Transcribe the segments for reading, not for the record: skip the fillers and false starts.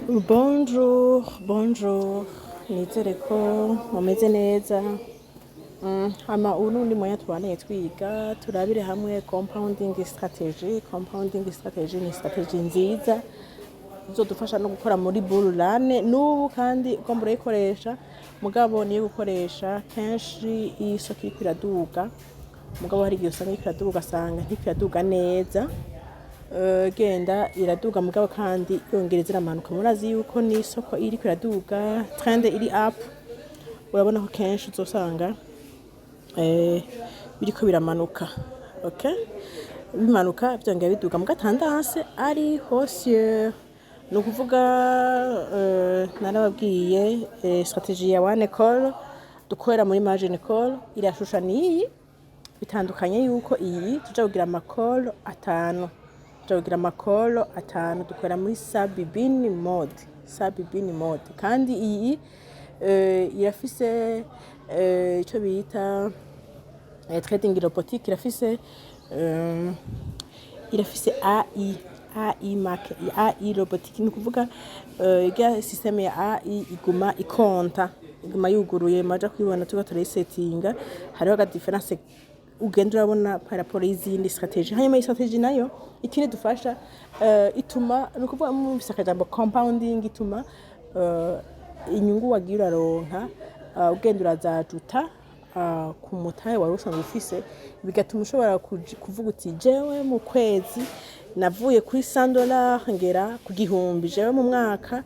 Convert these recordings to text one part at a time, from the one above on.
Bonjour, nizere ko mumeze neza. Hama urundi mwanya tubanaye twiga turabire hamwe compounding strategy. Compounding strategy ni strategy nziza izodufasha no gukora muri burulane n'ubu kandi ugomba urayikoresha mugabo niyo gukoresha kenshi isoko iriko iraduga mugabo hari igihe usanga iriko iraduga ugasanga ntiriko iraduga neza. Genda iraduga mugabo kandi yongereza iramanuka. Murazi yuko ni isoko iriko iraduga trend iri up, urabona ko kenshi uzosanga biriko biramanuka. Okay, bimanuka byongera biduga mu gatandase ari haussier. No kuvuga narababwiye strategy ya one call dukorera muri margin call irashusha niyi, bitandukanye yuko iyi tuja kugira amakolo atanu. Dukorera muri sub-bin mode kandi iyi irafise ico bita trading robotique, irafise AI market, AI robotique. Ni kuvuga ya systeme ya AI iguma ikonta, iguma yuguruye maja kwibona tuba turayisetinga. Hariho ga difference ugenda urabona par rapport y'izindi strategy. Hanyuma strategy nayo ikindi dufasha ituma no kuvuga mu bisakajambo compounding ituma inyungu wagira uraronka ugenda urazajuta ku mutahe wari usanzwe ufise, bigatuma ushobora kuvuga uti jewe mu kwezi navuye kuri $100 ngera ku gihumbi, jewe mu mwaka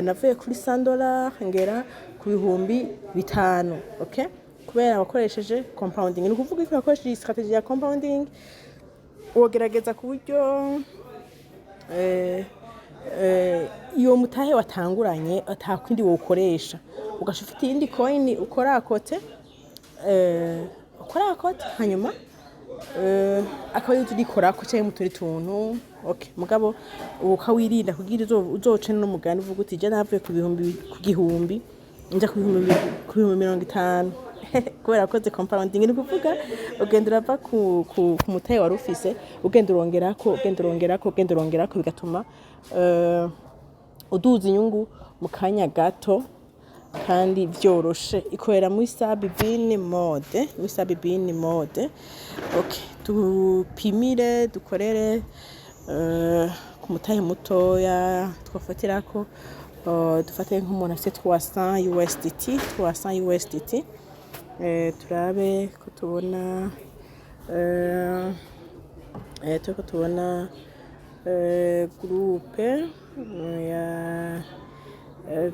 navuye kuri $100 ngera ku bihumbi 5. Okay, kubera wakoresheje compounding. Ni kuvuga ko wakoresheje strategy ya compounding wogerageza ku buryo iyo mutahe watanguranye atakwindi wokoresha, ugashufita iyindi coin ukorakote hanyuma akaba yuturikora ko cyane muturi tuntu. Okay, mugabo ukawirinda kugira uzoce no mugani uvuga uti je navuye ku gihumbi nja ku bihumbi 50 kubera ko compounding. Ni kuvuga ugenda urava ku mutahe wari ufise ugenda urongerako bigatuma uduza inyungu mu kanya gato kandi byoroshe. Ikorera muri sub-bin mode. Okay, tupimire dukorere ku mutahe mutoya twafatirako dufate nk'umuntu afite 300 USDT. Turabe ko tubona groupe ya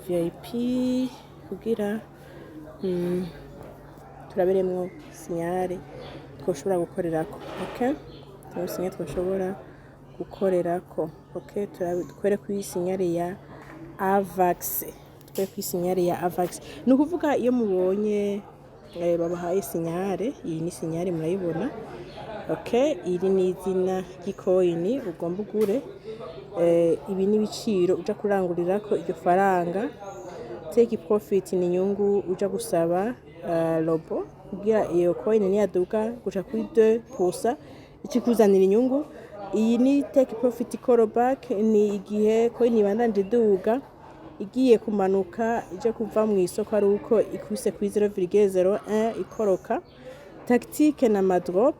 VIP kugira turabiremwo signale twoshobora gukorerako. Okay, signale twoshobora gukorerako. Okay, dukwere ku signale ya AVAX. Ni ukuvuga iyo mubonye babahaye signale, iyi ni signale murayibona. Okay, iri ni izina ry'ikoini ugomba ugure. Ibi ni biciro uja kurangurirako iryo faranga. Take profit ni nyungu uja gusaba robo kugira iyo coin ni yaduka guca kuri 2% ikikuzanira inyungu. Iyi ni take profit callback, ni igihe coin ibandanje duga igiye kumanuka ije kuva mu isoko ari uko ikubise kuri 0,01 ikoroka. Tactique na madrop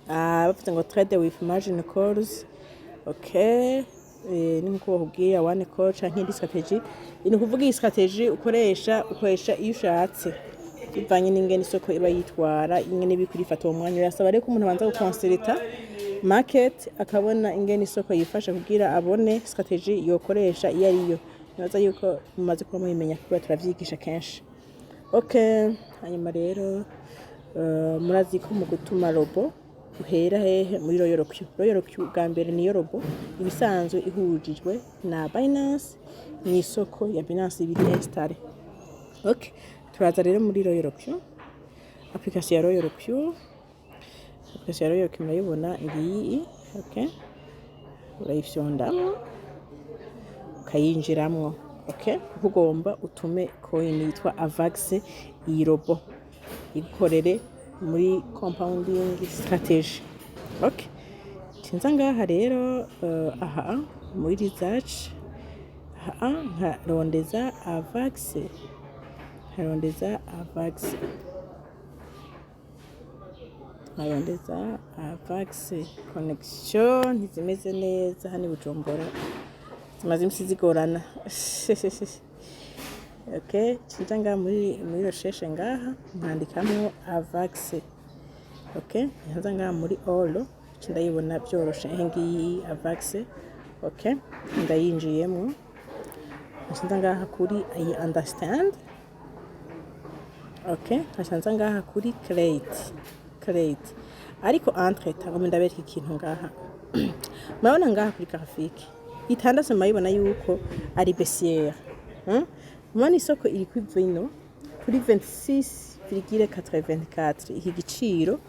bavuze ngo trade with margin calls. Okay, ni nko kugira one call canke indi strategy. Ni kuvuga iyi strategy ukoresha iyo ushatse bivanye n'ingene isoko iba yitwara, ingene bikurifata uwo mwanya. Yasaba rero ko umuntu abanza guconsulta market akabona ingene isoko yifasha kugira abone strategy yokoresha iyo ariyo. Naza yuko mumaze kuba mubimenya kuba turavyigisha kenshi. Okay, hanyuma rero murazi ko mu gutuma robo uhera hehe muri Royal Q bwa mbere niyo robo ibisanzwe ihujijwe na Binance ni isoko ya Binance ibiri installe. Okay, turaza rero muri Royal Q, application ya Royal Q murayibona ngiyi. Okay, urayifyondamo ukayinjiramwo. Okay, ugomba utume coin yitwa AVAX iyi robo ikorere muri compounding strategy. Okay, tinza ngaha rero aha muri research aha nkarondeza avaxe, nkarondeza avaxe connection ntizimeze neza hano i Bujumbura, zimaze imisi zigorana. Okay, cinja ngaha muri recherche ngaha nkandikamwo avaxe. Okay, nkaza ngaha muri all ndayibona byoroshe ngiyi avaxe. Okay, ndayinjiyemo nkaza ngaha kuri I understand. Okay, nkaza ngaha kuri create ariko entre tango ndabereka ikintu ngaha. Murabona ngaha kuri graphique itandase mayibona yuko ari baissière. Mwana isoko iri kuri vino kuri 26,84 iki giciro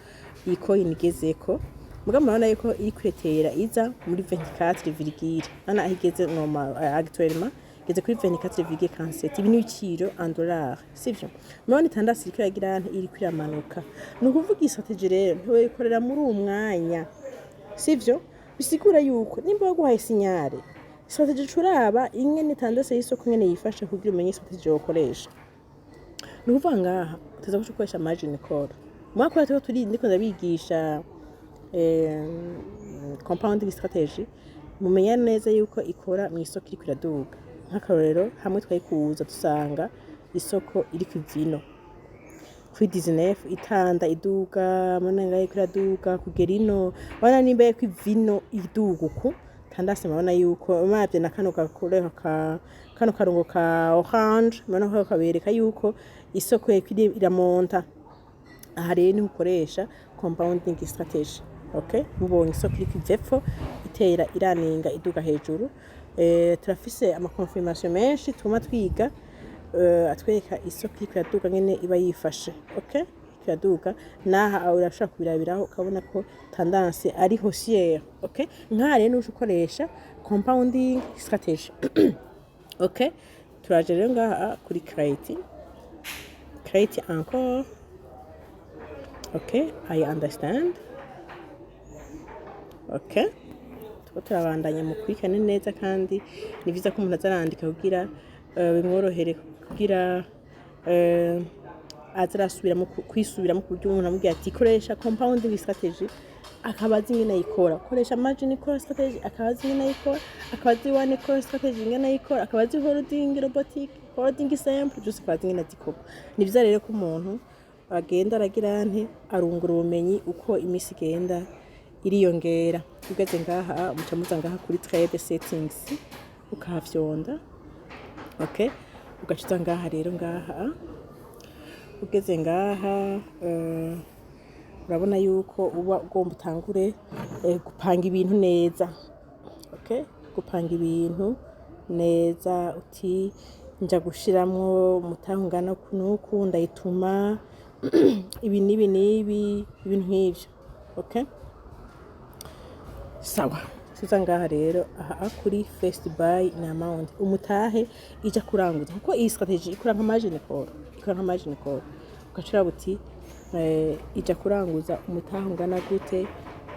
iyi coin igezeko. Muga murabona yuko iri kwetera iza muri 24, ana ahigeze normal actuellement igeze kuri 24,47. Ibi ni ibiciro en dollars, sivyo? Murabona itandase iri kwiragira iri kwiramanuka. Nukuvuga strategy rero ntiwe ikorera muri umwanya, sivyo? Bisigura yuko nimba waguhaye signale strategy curaba ingene itandase y'isoko ngene yifashe kugira umenye strategy wokoresha. Nukuvuga ngaha utaza gukoresha margin call. Mwakora tuko turi ndiko ndabigisha compounding strategy, mumenya neza yuko ikora mu isoko iri kwiraduga. Nk'akarorero hamwe twayikuza dusanga isoko iri kwivino kuri 19 itanda iduga mwana ngaye kwiraduga kugera ino wana nimba ye kwivino iduga uko tandase mabona yuko mabye na kano gakore kano karongo ka orange mwana ko kabereka yuko isoko yekwiri iramonta. Aha rero ni ukoresha compounding strategy. Okay, mubonye isoko iri kwivepfo itera iraninga iduga hejuru. Turafise ama confirmation menshi tuma twiga atwereka isoko iri kwiraduga ngene iba yifashe. Okay, kwiraduga naha urashaka kubirabiraho ukabona ko tendance ari haussière. Okay, nkare n'ukoresha compounding strategy. Okay, turaje rero ngaha kuri create encore. Okay, I understand. Okay, turabandanya mu kwikane neza kandi ni vyiza ko umuntu azarandika kugira bimworohere kugira azarasubiramo kwisubiramo kuburyo umuntu amubwira ati koresha compounding strategy akabazi ingene ayikora, koresha margin call strategy akabazi ingene ayikora, akabazi one call strategy ingene ayikora, akabazi holding robotic, holding simple byose akabazi ingene azikora. Ni vyiza rero ko umuntu agenda aragira arungura ubumenyi uko imisi igenda iriyongera. Ugeze ngaha mucamuza ngaha kuri trade settings ukahafyonda. Okay, ugaciza ngaha rero ngaha ugeze ngaha urabona yuko uba ugomba utangure gupanga ibintu neza. Okay, gupanga ibintu neza uti nja gushiramwo mutangana kunuku ndayituma ibi nibi ibintu nk'ivyo. Okay, sawa. Siza ngaha rero aha kuri first buy na amount umutahe ija kuranguza kuko iyi strategy ikora nka margin call. Ugacira buti ija kuranguza umutahe ungana gute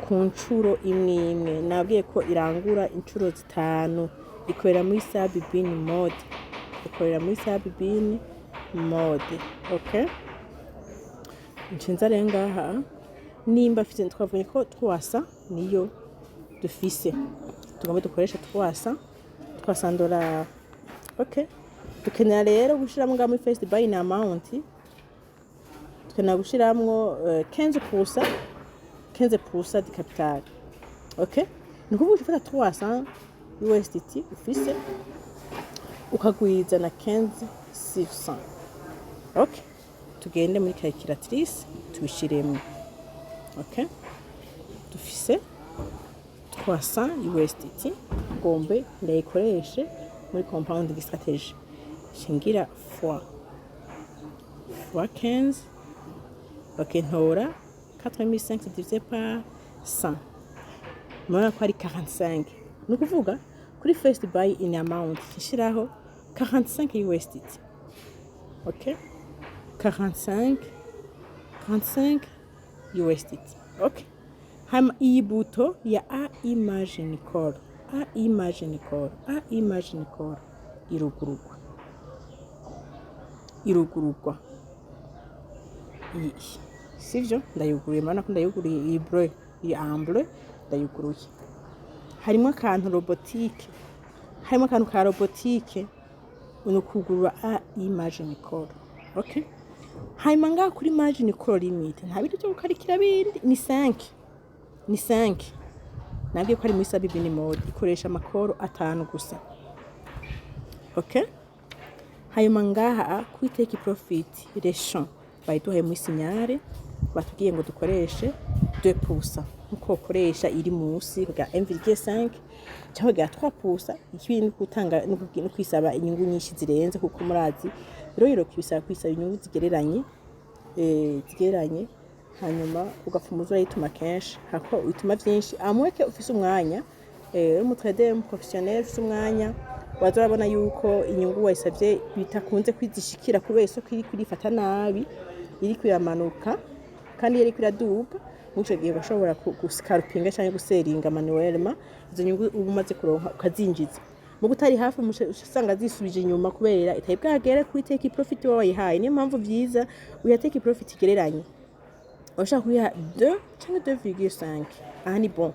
ku ncuro imwe. Nabwiye ko irangura incuro zitanu. Ikorera muri sub bin mode. Okay, nshinza rero ngaha nimba afite twavuye ko twasa niyo dufise tugomba dukoresha $300. Okay, tukenera rero gushiramo ngaho muri first buy na amount tukenera gushiramwo 15% de capital. Okay, nukuvuga ufata $300 USDT ufise ukagwiza na 15,600. Okay, tugende muri calculatrice tubishiremo. Okay, dufise 300 USDT gombe ndayikoreshe muri compounding strategy. Shingira fois 15. Okay, ntora 4500 divisé par 100. Mwana ko ari 45. Nukuvuga kuri first buy in amount shiraho 45 USDT. Okay, 45 USDT. Okay, hama iyi buto ya a imagine call irugururwa sivyo ndayuguruye mana ko ndayuguruye iyi bleu iyi amble ndayuguruye harimo akantu ka robotique unukugurura imagine call okay hanyuma ngaha kuri margin call limit nta bintu byo gukarikira bindi ni 5 nabwiye ko ari muri sabi bini mode ikoresha amakoro 5 gusa okay hanyuma ngaha kuri take profit les bayiduhaye muri signale batubwiye ngo dukoreshe 2% nkuko koresha iri munsi bwa 1,5 cyangwa bwa 3% ikibindi gutanga no kwisaba inyungu nyinshi zirenze kuko murazi rero kibisaba kwisaba inyungu zigereranye hanyuma ugafumuza yituma kenshi hako ituma byinshi amweke ufise umwanya mu trader professionnel ufise umwanya wazabona yuko inyungu wayisabye bitakunze kwizishikira kubera isoko iri kurifata nabi iri kuyamanuka kandi yari kuraduga muco gihe bashobora guscarpinga cyangwa guseringa manuellement izo nyungu ubumaze kuronka ukazinjiza mu gutari hafi usanga zisubije inyuma kubera itaye bwagere kuri take profit wayihaye niyo mpamvu byiza uya take profit gereranye washaka kuya 2 cyangwa 2,5 aha ni bon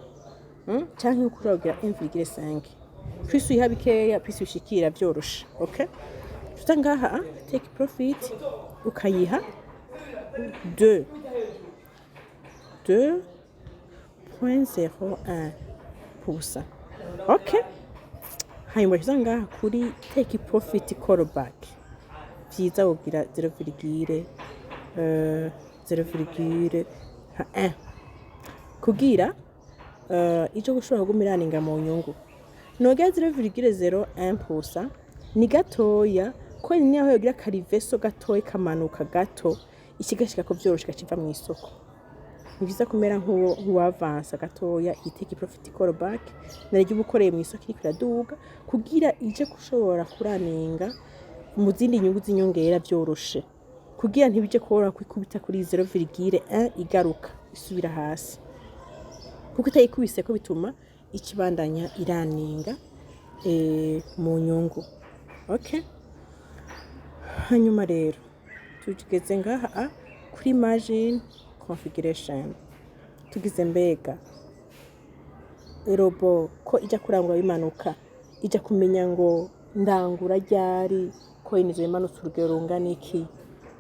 cyangwa ukurogira 1,5 plus uyiha bikeya plus ushikira byoroshe okay tutangaha take profit ukayiha 2.01%. Okay. Hanyuma ngaha kuri take profit callback. Byiza ugira 0,1 kugira ijo gushobora kugumiraninga mu nyungu. Noga 0,01% ni gatoya ko ni aho yogira kariveso gatoya kamanuka gato ikigashika ko byoroshye kiva mu isoko. Nibiza kumera nk'uwavansa gatoya iteke profit callback narije ubukoreye mu isoko iri kuraduga kugira ije kushobora kuraninga mu zindi nyungu zinyongera byoroshe kugira ntibije kora kwikubita kuri 0,1 igaruka isubira hasi kuko itayikubise ko bituma ikibandanya iraninga mu nyungu okay hanyuma rero tugeze ngaha kuri margin configuration tugize mbega robo ko ija kurangura bimanuka ija kumenya ngo ndangura ryari ko inizo bimanutse urugero rungana iki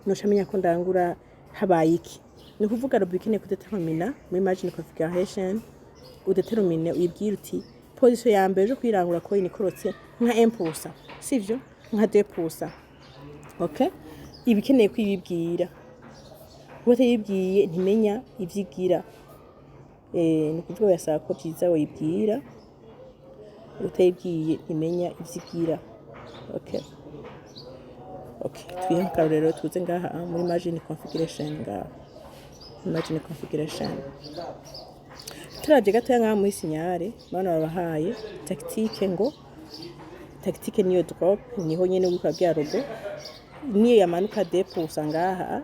nushamenya ko ndangura habaye iki ni kuvuga robo ikine kudetermina muri margin configuration udetermine uyibwira uti position ya mbere yo kwirangura ko inikorotse nka 1% sivyo nka 2% okay ibikeneye kwibibwira wote yibwiye ntimenya ivyigira ni kuvuga yasaba ko byiza wibwira utayibwiye ntimenya ivyigira okay twihanka rero tuze ngaha muri margin configuration turavye gato ngaha muri signale bana babahaye tactique ngo tactique niyo drop niho nyene ukabya robo niyo yamanuka depo usangaha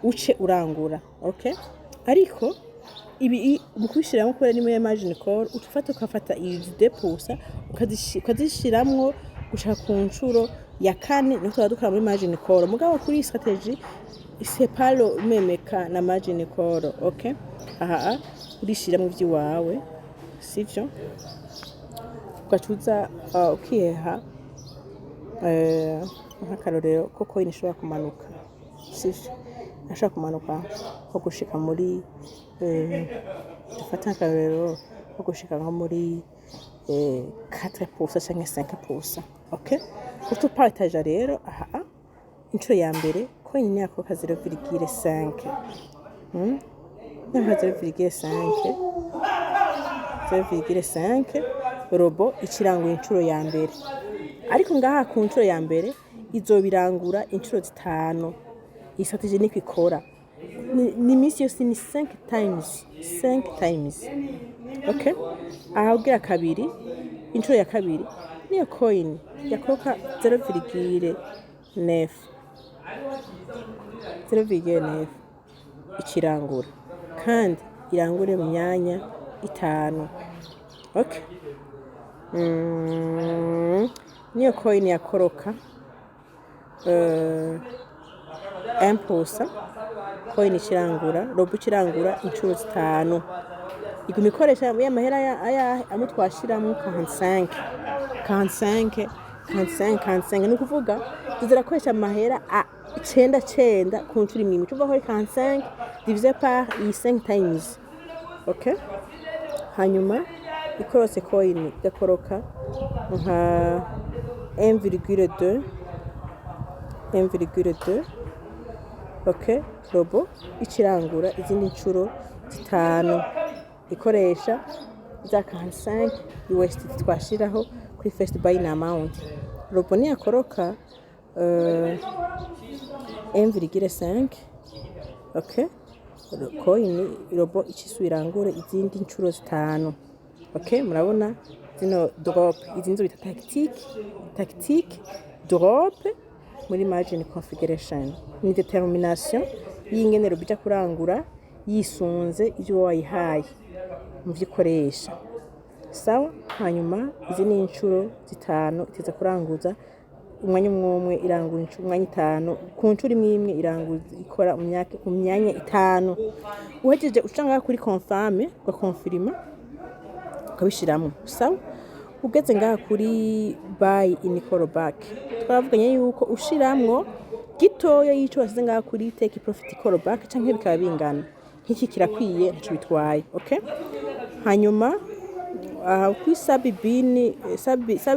uce urangura okay ariko ibi mukwishiramo kubera ni muri margin call ukafata iyi deposa ukazishiramwo gushaka ku ncuro ya kane niko dukora muri margin call mugabo kuri strategy sepalo memeka na margin call okay aha urishira mu vyiwawe sivyo ugacuza ukiha nk'akarorero koko inishobora kumanuka sivyo ashaka kumanuka ko gushika muri dufata akarorero ko gushika nko muri 4% cyangwa 5% okay utupartage rero aha inshuro ya mbere ko nyine yako ka 0,5 0,5 robo ikirango inshuro ya mbere ariko ngaha ku nshuro ya mbere izobirangura inshuro 5 isateje niko ikora ni misi yose ni 5 times okay aha ugira kabiri inshuro ya kabiri niyo coin yakoroka 0,9 ikirangura kandi irangure mu myanya 5 okay niyo coin yakoroka impulsa coin ikirangura robo ikirangura inshuro 5 iguma ikoresha y'amahera aya amwe twashiramo 45 ni ukuvuga zirakoresha amahera 9 ku nshuro imwe tuva kuri 45 divisé par 5 times. Okay, hanyuma ikorose coin igakoroka nka 1,2. Okay, robo ikirangura izindi nshuro 5 ikoresha za 45 USD twashiraho kuri first buy amount. Robo ni yakoroka 1,5. Okay, coin robo ikisubirangure izindi nshuro 5. Okay, murabona zino drop izinzo bita tactique drop muri margin configuration ni determination y'ingenero bija kurangura yisunze ivyo wayihaye mu vyikoresha. Sawa, hanyuma izi ni inshuro 5 iteza kuranguza umwanya umwe irangura umwanya 5 ku nshuro imwe iranguza ikora mu myanya 5. Uhejeje ucanga kuri confirm kwa confirma ukabishiramo. Sawa, ugeze ngaha kuri buy in callback twaravuganye yuko ushiramwo gitoya yico wasize ngaha kuri take profit callback canke bikaba bingana nk'iki kirakwiye ntaco bitwaye. Okay, hanyuma kuri sub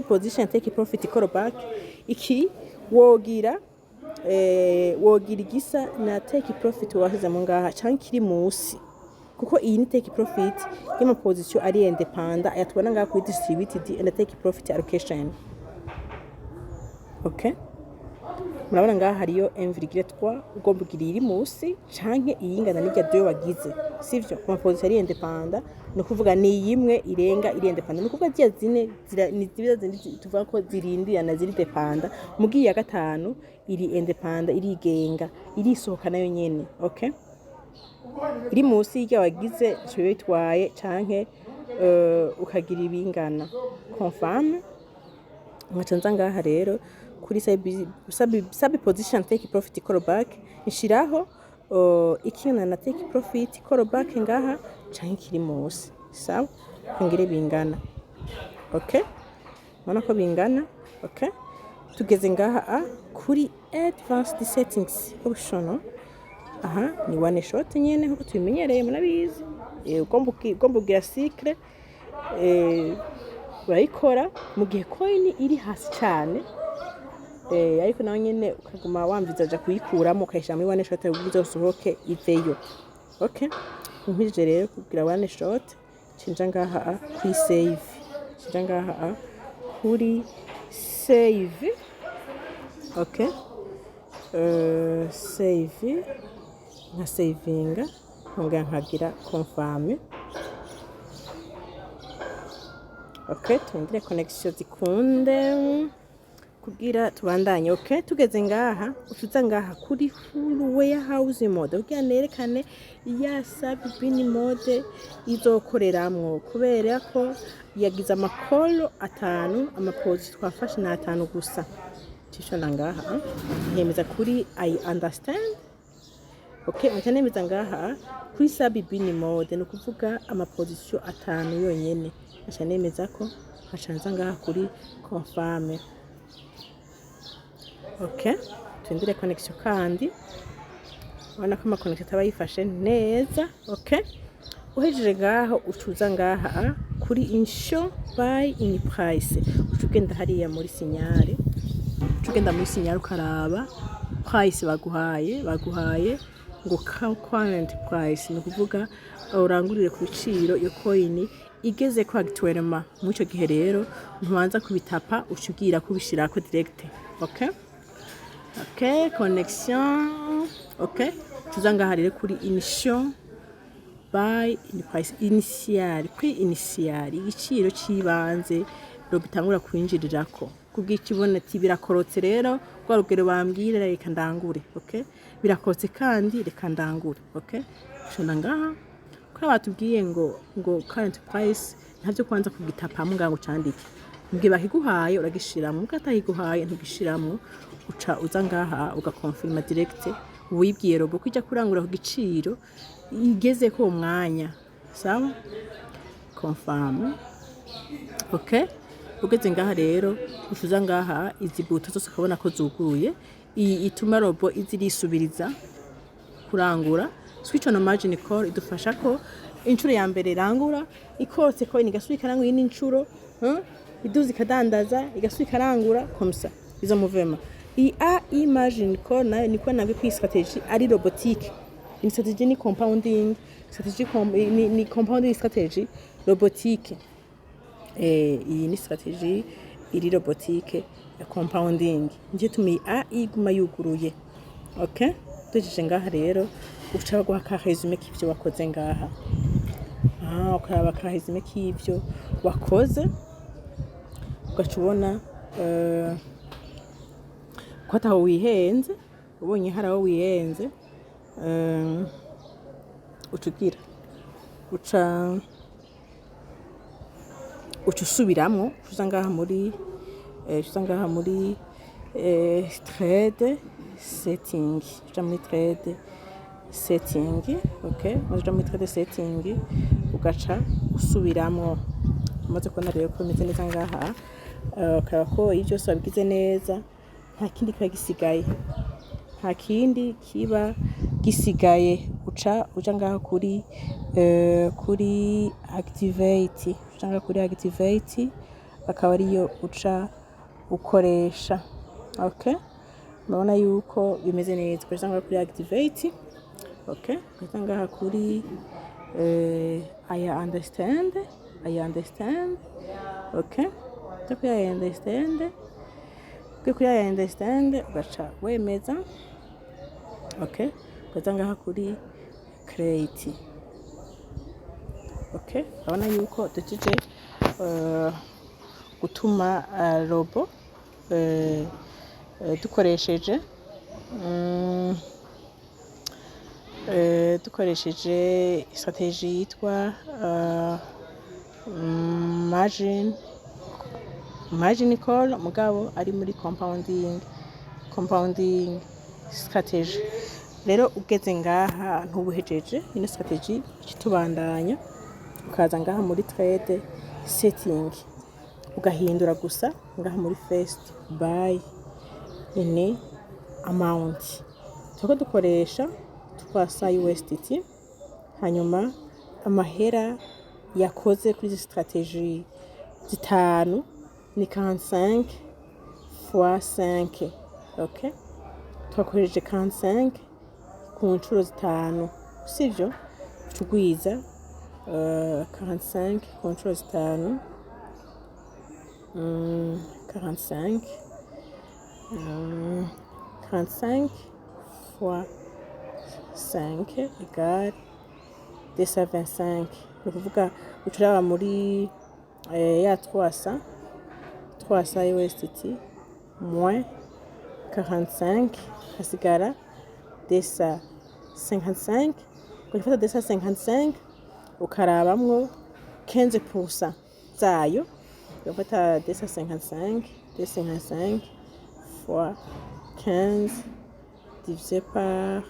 position take profit callback iki wogira igisa na take profit wasize mu ngaha canke kiri musi, kuko iyi ni take profit y'ama position ari independent ayatubona ngaha kuri distributed and take profit allocation. Okay, murabona ngaha hariyo 1,3 ugomba kugira iri musi canke iyingana n'irya 2 wagize, sivyo? Kuma position ari independent no kuvuga ni imwe irenga iri independent, no kuvuga ziya zine ni zibiza zindi tuvuga ko zirindirana ziri dependent, mugiye ya 5 iri independent irigenga irisohoka nayo nyene. Okay, iri musi y'irya wagize cyo bitwaye canke ukagira ibingana confirm. Nkacanza ngaha rero kuri sub position take profit callback nshiraho ikina na take profit callback ngaha canke kiri musi. Sawa, ngire bingana. Okay, mana ko bingana. Okay, tugeze ngaha kuri advanced settings option. Aha ni one shot nyene nkuko tubimenyereye munabizi. Ugomba kugira cycle urayikora mu gihe coin iri hasi cyane, ariko nawe nyene ukaguma wamvizaja kuyikuramo ukayishira muri one shot ubizosohoke iveyo. Okay, nkije rero kugira one shot cinja ngaha kuri save, cinja ngaha kuri save. Okay, save nka savinga ngonga nkagira confirm. Okay, tuendele connection zikunde kugira tubandanye. Okay, tugeze ngaha utuza ngaha kuri full warehouse mode kugira nerekane ya sub bin mode izokoreramwo, kubera ko yagize amakolo 5 amapozi twafashe na 5 gusa. Tisho nangaha yemeza kuri I understand. Okay, mutanemeza ngaha kuri sub bin mode no kuvuga amaposition 5 yonyene. Acha nemeza ko hacanza ngaha kuri confirm. Okay, tuendele connection kandi wana kama connection tabayifashe neza. Okay, uhejeje ngaho ucuza ngaha kuri insure buy in price, ucugenda hariya muri signal, ucugenda muri signal ukaraba price baguhaye ngo current price, ni kuvuga urangurire ku biciro yo coin igeze ko actuellement. Mu cyo gihe rero ntubanza kubitapa ucugira kubishira ko direct. Okay, okay, connection. Okay, tuzanga harire kuri initial buy in price initial, kuri initial igiciro cibanze ro bitangura kwinjirirako kubw'ikibona ati birakorotse rero kwa rugero bambwira reka ndangure. Okay, birakorotse kandi reka ndangure. Okay, shona ngaha kwa batubwiye ngo current price ntavyo kwanza kugitapa mu ngango candike mbwe bakiguhaye uragishiramwo ukatayiguhaye ntugishiramwo uca uza ngaha ugakonfirma direct wibwiye robo ko ijya kurangura ku giciro igeze ko umwanya sawa confirm okay ugeze ngaha rero ushuza ngaha izi buto zose ukabona ko zuguruye ituma robo izirisubiriza kurangura switch on margin call idufasha ko inshuro ya mbere irangura ikose coin igasubira ikarangura indi inshuro iduzi kadandaza igasubira ikarangura komsa izo movement AI margin call nayo niko nabyo kwi strategy ari robotique ni strategy ni compounding strategy ni compounding strategy robotique iyi ni strategy iri robotique ya compounding nje tumi AI guma yuguruye okay tujeje ngaha rero uca guha ka resume k'ivyo wakoze ngaha ukaba ka resume k'ivyo wakoze ugacubona ko ataho wihenze ubonye haraho wihenze ucugira uca usubiramwo uza ngaha muri trade setting uja muri trade setting okay uja muri trade setting ugaca usubiramwo umaze kubona rero ko bimeze neza ngaha ukaba ko ibyo byose wabigize neza nta kindi kiba gisigaye nta kindi kiba gisigaye uca ngaha kuri activate uca ngaha kuri activate akaba ariyo uca ukoresha okay mabona yuko bimeze neza uca ngaha kuri activate okay uca ngaha kuri I understand okay uca I understand ugaca wemeza okay ugaca ngaha kuri create okay abona yuko dutije gutuma robo dukoresheje strategy yitwa margin call mugabo ari muri compounding strategy rero ugeze ngaha ntubuhejeje ino strategy kitubandanya ukaza ngaha muri trade setting ugahindura gusa ngaha muri first buy in amount tuko dukoresha twasa USDT hanyuma amahera yakoze kuri strategy zitanu ni 45 fois 5 okay twakoresheje 45 ku nshuro zitanu sivyo tugwiza 45 ku nshuro zitanu 45 fois 5 égale 225 ni kuvuga uturaba muri ya 300 USDT moins 45 hasigara 255 ukifata 255 ukarabamwo 15% zayo ukifata 255 fois 15 divisé par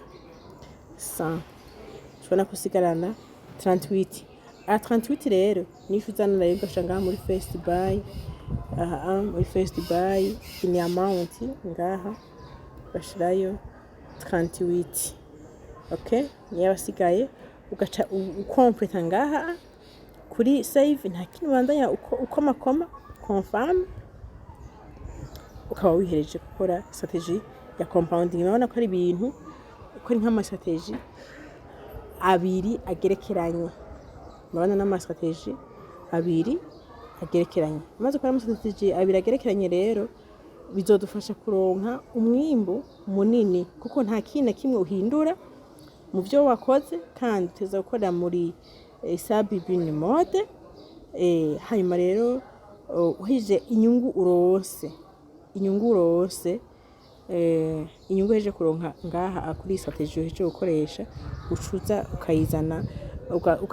100 tubona kusigarana 38 38 rero nisho uzana nayo ngashanga muri first buy muri first buy in amount ngaha bashirayo 38 okay niyo basigaye ugaca ukompleta ngaha kuri save nta kintu bandanya ukomakoma confirm ukaba wihereje gukora strategy ya compounding urabona ko ari ibintu ukora nk'ama strategy abiri agerekeranye mabana n'ama strategy abiri agerekeranye maze ukora ama strategy abiri agerekeranye rero bizodufasha kuronka umwimbo munini kuko nta kintu kimwe uhindura mu byo wakoze kandi teza gukora muri sub bin mode hanyuma rero uhije inyungu urose inyungu heje kuronka ngaha kuri strategy heje gukoresha ucuza ukayizana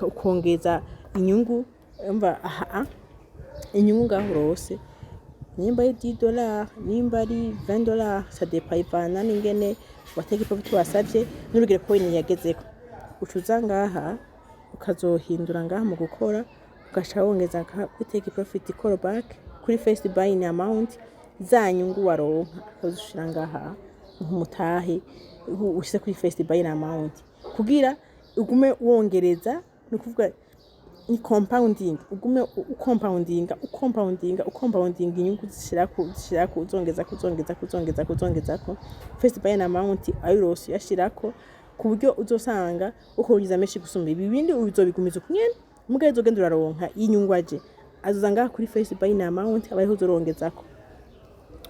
ukongeza inyungu umva inyungu ngaho urose nimba ari $10 nimba ari $20 ça dépend ivana n'ingene wateke profit wasavye n'urugero coin yagezeko ucuza ngaha ukazohindura ngaha mu gukora ugaca wongeza kuri take profit call back kuri first buying amount zanyungu waronka ukazushira ngaha nk'umutahe ushyize kuri first buying amount kugira ugume wongereza no kuvuga ni compounding ugume compounding inyungu zishirako uzongeza first buying amount ayirose yashirako ku buryo uzosanga ukongeza menshi gusumba ibindi uzobigumiza kunyene mugaye uzogenda uraronka inyungu aje azozanga kuri first buying amount abaye uzorongezako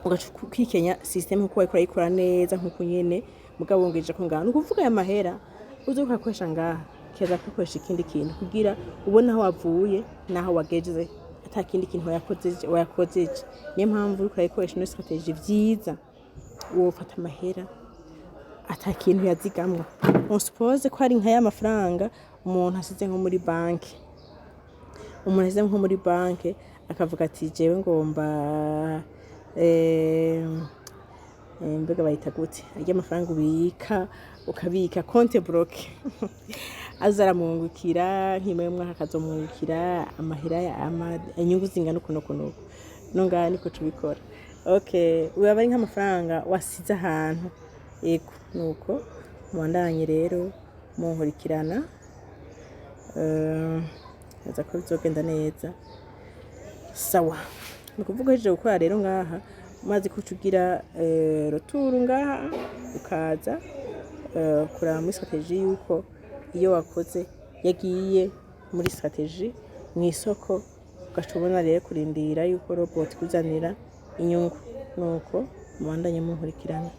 ugacukikenya system uko wayikora ikora neza nkuko nyene mugabo wongeje ko ngana ukuvuga ya mahera uzokakwesha ngaha keza kukoresha ikindi kintu kugira ubona aho wavuye naho wagejeze atakindi kintu wayakozeje niyo mpamvu uri kurayikoresha no strategy vyiza wofata amahera atakintu yazigamwa on suppose ko ari nka y'amafaranga umuntu asize nko muri banki akavuga ati jewe ngomba mbega bayita gute ajya amafaranga ubika ukabika compte bloque azaramungukira nkima y'umwaka akazomungukira amahera inyungu zingana ukuntu nonga niko tubikora okay uyaba ari nk'amafaranga wasize ahantu ego nuko mwandanye rero munkurikirana aza ko bizogenda neza sawa nukuvuga heje gukora rero ngaha mazi kucugira retour ngaha ukaza kura muri strategy yuko iyo wakoze yagiye muri strategy mu isoko ugashobora rero kurindira yuko robot kuzanira inyungu nuko mwandanye munkurikirana